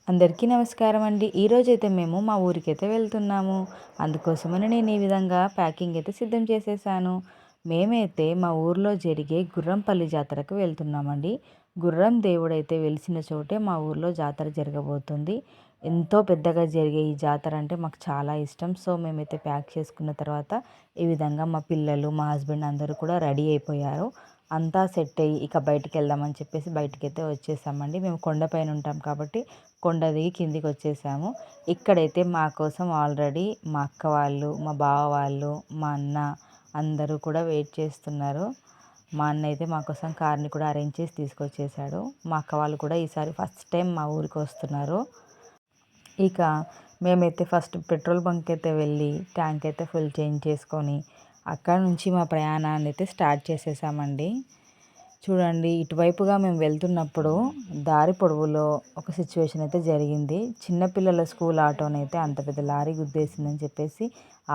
అందరికీ నమస్కారం అండి. ఈరోజైతే మేము మా ఊరికైతే వెళ్తున్నాము. అందుకోసమని నేను ఈ విధంగా ప్యాకింగ్ అయితే సిద్ధం చేసేసాను. మేమైతే మా ఊర్లో జరిగే గుర్రంపల్లి జాతరకు వెళ్తున్నామండి. గుర్రం దేవుడైతే వెలిసిన చోటే మా ఊర్లో జాతర జరగబోతుంది. ఎంతో పెద్దగా జరిగే ఈ జాతర అంటే మాకు చాలా ఇష్టం. సో మేమైతే ప్యాక్ చేసుకున్న తర్వాత ఈ విధంగా మా పిల్లలు, మా హస్బెండ్ అందరూ కూడా రెడీ అయిపోయారు. అంతా సెట్ అయ్యి ఇక బయటికి వెళ్దామని చెప్పేసి బయటికైతే వచ్చేసామండి. మేము కొండపైన ఉంటాం కాబట్టి కొండ దిగి కిందికి వచ్చేసాము. ఇక్కడైతే మా కోసం ఆల్రెడీ మా అక్క వాళ్ళు, మా బావ వాళ్ళు, మా అన్న అందరూ కూడా వెయిట్ చేస్తున్నారు. మా అన్న అయితే మా కోసం కార్ని కూడా అరేంజ్ చేసి తీసుకొచ్చేసాడు. మా అక్క వాళ్ళు కూడా ఈసారి ఫస్ట్ టైం మా ఊరికి వస్తున్నారు. ఇక మేమైతే ఫస్ట్ పెట్రోల్ బంక్ అయితే వెళ్ళి ట్యాంక్ అయితే ఫుల్ చేంజ్ చేసుకొని అక్కడ నుంచి మా ప్రయాణాన్ని అయితే స్టార్ట్ చేసేసామండి. చూడండి, ఇటువైపుగా మేము వెళ్తున్నప్పుడు దారి పొడవులో ఒక సిచ్యువేషన్ అయితే జరిగింది. చిన్నపిల్లల స్కూల్ ఆటోనైతే అంత పెద్ద లారీ గుద్దేసిందని చెప్పేసి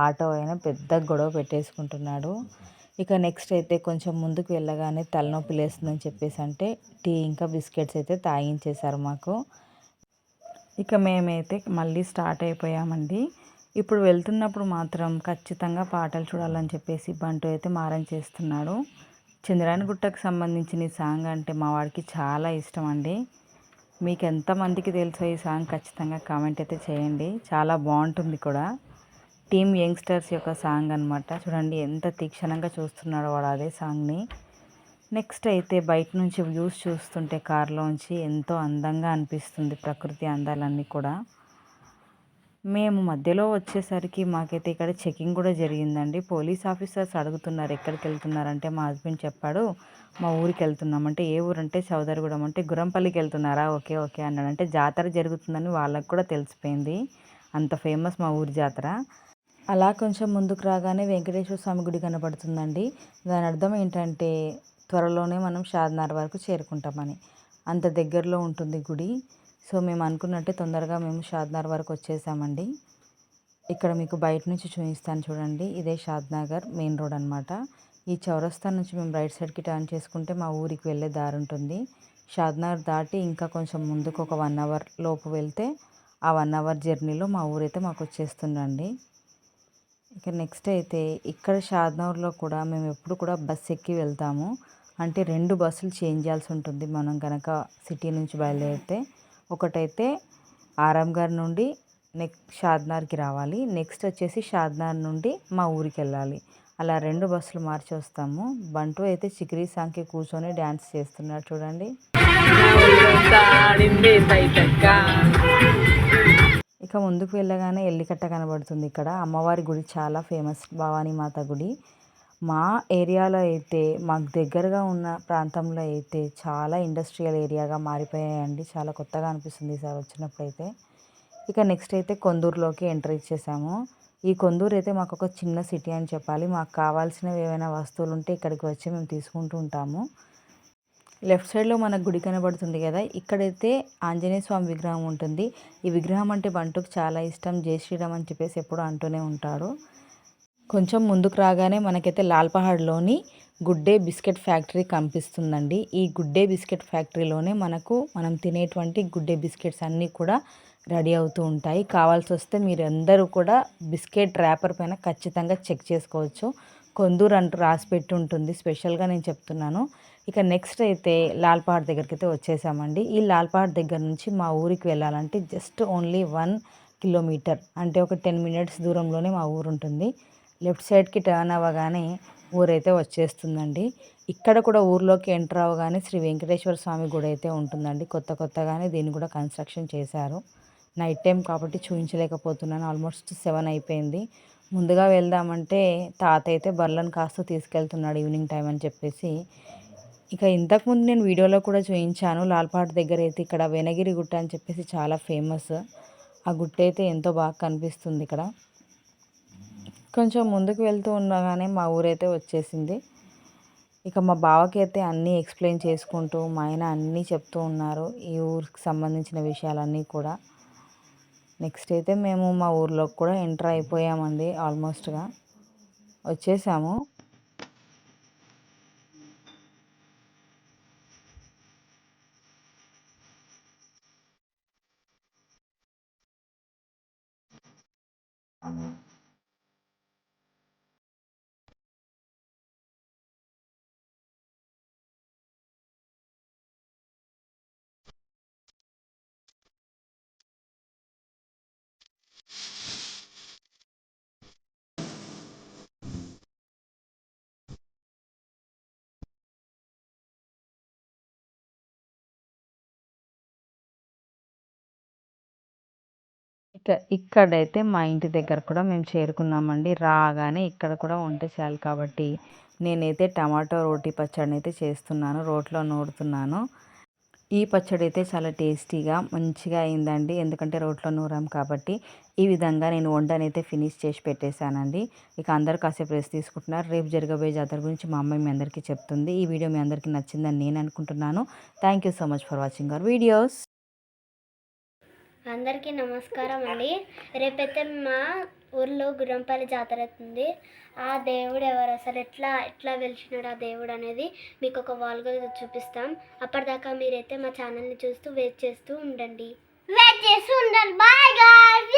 ఆటో అయినా పెద్ద గొడవ పెట్టేసుకుంటున్నాడు. ఇక నెక్స్ట్ అయితే కొంచెం ముందుకు వెళ్ళగానే తలనొప్పి లేస్తుందని చెప్పేసి అంటే టీ ఇంకా బిస్కెట్స్ అయితే తాగించేశారు మాకు. ఇక మేమైతే మళ్ళీ స్టార్ట్ అయిపోయామండి. ఇప్పుడు వెళ్తున్నప్పుడు మాత్రం ఖచ్చితంగా పాటలు చూడాలని చెప్పేసి బంటు అయితే మారం చేస్తున్నాడు. చంద్రాయణగుట్టకు సంబంధించిన ఈ సాంగ్ అంటే మా వాడికి చాలా ఇష్టం అండి. మీకు ఎంతమందికి తెలుసో ఈ సాంగ్ ఖచ్చితంగా కామెంట్ అయితే చేయండి. చాలా బాగుంటుంది కూడా. టీమ్ యంగ్స్టర్స్ యొక్క సాంగ్ అనమాట. చూడండి ఎంత తీక్షణంగా చూస్తున్నాడో వాడు అదే సాంగ్ని. నెక్స్ట్ అయితే బయట నుంచి వ్యూస్ చూస్తుంటే కార్లోంచి ఎంతో అందంగా అనిపిస్తుంది ప్రకృతి అందాలన్నీ కూడా. మేము మధ్యలో వచ్చేసరికి మాకైతే ఇక్కడ చెకింగ్ కూడా జరిగిందండి. పోలీస్ ఆఫీసర్స్ అడుగుతున్నారు ఎక్కడికి వెళ్తున్నారంటే మా హస్బెండ్ చెప్పాడు మా ఊరికి వెళ్తున్నాం. అంటే ఏ ఊరంటే చౌదరిగూడెం. అంటే గుర్రంపల్లికి వెళ్తున్నారా, ఓకే ఓకే అన్నాడు. అంటే జాతర జరుగుతుందని వాళ్ళకు కూడా తెలిసిపోయింది. అంత ఫేమస్ మా ఊరి జాతర. అలా కొంచెం ముందుకు రాగానే వెంకటేశ్వర స్వామి గుడి కనబడుతుందండి. దాని అర్థం ఏంటంటే త్వరలోనే మనం షాద్నగర్ వరకు చేరుకుంటామని. అంత దగ్గరలో ఉంటుంది గుడి. సో మేము అనుకున్నట్టే తొందరగా మేము షాద్నగర్ వరకు వచ్చేసామండి. ఇక్కడ మీకు బయట నుంచి చూపిస్తాను చూడండి. ఇదే షాద్నగర్ మెయిన్ రోడ్ అనమాట. ఈ చౌరస్తా నుంచి మేము రైట్ సైడ్కి టర్న్ చేసుకుంటే మా ఊరికి వెళ్ళే దారి ఉంటుంది. షాద్నగర్ దాటి ఇంకా కొంచెం ముందుకు ఒక 1 అవర్ లోపు వెళ్తే ఆ 1 అవర్ జర్నీలో మా ఊరైతే మాకు వచ్చేస్తుందండి. ఇక నెక్స్ట్ అయితే ఇక్కడ షాద్నగర్లో కూడా మేము ఎప్పుడు కూడా బస్ ఎక్కి వెళ్తాము. అంటే 2 బస్సులు చేంజ్ చేయాల్సి ఉంటుంది మనం కనుక సిటీ నుంచి బయలుదేరితే. ఒకటైతే ఆరాంఘర్ నుండి షాద్నగర్కి రావాలి. నెక్స్ట్ వచ్చేసి షాద్నగర్ నుండి మా ఊరికి వెళ్ళాలి. అలా 2 బస్సులు మార్చి వస్తాము. బంటు అయితే చిక్రీ సాంగ్కి కూర్చొని డ్యాన్స్ చేస్తున్నాడు చూడండి. ఇక ముందుకు వెళ్ళగానే ఎల్లికట్ట కనబడుతుంది. ఇక్కడ అమ్మవారి గుడి చాలా ఫేమస్, భవానీ మాత గుడి. మా ఏరియాలో అయితే మాకు దగ్గరగా ఉన్న ప్రాంతంలో అయితే చాలా ఇండస్ట్రియల్ ఏరియాగా మారిపోయాయండి. చాలా కొత్తగా అనిపిస్తుంది ఈసారి వచ్చినప్పుడు అయితే. ఇక నెక్స్ట్ అయితే కొందూరులోకి ఎంటర్ ఇచ్చేసాము. ఈ కొందూరు అయితే మాకు ఒక చిన్న సిటీ అని చెప్పాలి. మాకు కావాల్సినవి ఏమైనా వస్తువులు ఉంటే ఇక్కడికి వచ్చి మేము తీసుకుంటూ ఉంటాము. లెఫ్ట్ సైడ్లో మనకు గుడి కనబడుతుంది కదా, ఇక్కడైతే ఆంజనేయ స్వామి విగ్రహం ఉంటుంది. ఈ విగ్రహం అంటే బంటుకు చాలా ఇష్టం. జై శ్రీరామ్ అని చెప్పేసి ఎప్పుడూ అంటూనే ఉంటాడు. కొంచెం ముందుకు రాగానే మనకైతే లాల్పహాడ్లోని గుడ్డే బిస్కెట్ ఫ్యాక్టరీ కనిపిస్తుందండి. ఈ గుడ్డే బిస్కెట్ ఫ్యాక్టరీలోనే మనం తినేటువంటి గుడ్డే బిస్కెట్స్ అన్నీ కూడా రెడీ అవుతూ ఉంటాయి. కావాల్సి వస్తే మీరు అందరూ కూడా బిస్కెట్ ర్యాపర్ పైన ఖచ్చితంగా చెక్ చేసుకోవచ్చు. కొందూరు అంటూ రాసి పెట్టి ఉంటుంది, స్పెషల్గా నేను చెప్తున్నాను. ఇక నెక్స్ట్ అయితే లాల్పహాడ్ దగ్గరికి అయితే వచ్చేసామండి. ఈ లాల్పహాడ్ దగ్గర నుంచి మా ఊరికి వెళ్ళాలంటే జస్ట్ ఓన్లీ 1 కిలోమీటర్, అంటే ఒక 10 మినిట్స్ దూరంలోనే మా ఊరు ఉంటుంది. లెఫ్ట్ సైడ్కి టర్న్ అవ్వగానే ఊరైతే వచ్చేస్తుందండి. ఇక్కడ కూడా ఊర్లోకి ఎంటర్ అవ్వగానే శ్రీ వెంకటేశ్వర స్వామి గుడి అయితే ఉంటుందండి. కొత్తగానే దీన్ని కూడా కన్స్ట్రక్షన్ చేశారు. నైట్ టైం కాబట్టి చూపించలేకపోతున్నాను. ఆల్మోస్ట్ 7 అయిపోయింది. ముందుగా వెళ్దామంటే తాత అయితే బర్లను కాస్తూ తీసుకెళ్తున్నాడు ఈవినింగ్ టైం అని చెప్పేసి. ఇక ఇంతకుముందు నేను వీడియోలో కూడా చూపించాను. లాల్పహాడ్ దగ్గర అయితే ఇక్కడ వెనగిరి గుట్ట అని చెప్పేసి చాలా ఫేమస్. ఆ గుట్ట అయితే ఎంతో బాగా కనిపిస్తుంది ఇక్కడ. కొంచెం ముందుకు వెళ్తూ ఉండగానే మా ఊరైతే వచ్చేసింది. ఇక మా బావకి అయితే అన్నీ ఎక్స్ప్లెయిన్ చేసుకుంటూ మా ఆయన అన్నీ చెప్తూ ఉన్నారు, ఈ ఊరికి సంబంధించిన విషయాలన్నీ కూడా. నెక్స్ట్ అయితే మేము మా ఊర్లోకి కూడా ఎంటర్ అయిపోయామండి. ఆల్మోస్ట్గా వచ్చేసాము. ఇక్కడైతే మా ఇంటి దగ్గర కూడా మేము చేరుకున్నామండి. రాగానే ఇక్కడ కూడా వంట చేయాలి కాబట్టి నేనైతే టమాటో రోటి పచ్చడిని అయితే చేస్తున్నాను, రోట్లో నూరుతున్నాను. ఈ పచ్చడి అయితే చాలా టేస్టీగా మంచిగా అయిందండి. ఎందుకంటే రోట్లో నూరాం కాబట్టి. ఈ విధంగా నేను వంటనైతే ఫినిష్ చేసి పెట్టేశానండి. ఇక అందరూ కాసేపు రెస్ట్ తీసుకుంటున్నారు. రేపు జరగబోయే జాతర గురించి మా అమ్మాయి మీ అందరికీ చెప్తుంది. ఈ వీడియో మీ అందరికీ నచ్చిందని నేను అనుకుంటున్నాను. Thank you so much for watching our videos. అందరికీ నమస్కారం అండి. రేపైతే మా ఊర్లో గుర్రంపల్లి జాతర అవుతుంది. ఆ దేవుడు ఎవరు, అసలు ఎట్లా వెలిచినాడు ఆ దేవుడు అనేది మీకు ఒక వాల్గా చూపిస్తాం. అప్పటిదాకా మీరైతే మా ఛానల్ని చూస్తూ వెయిట్ చేస్తూ ఉండండి. Bye guys.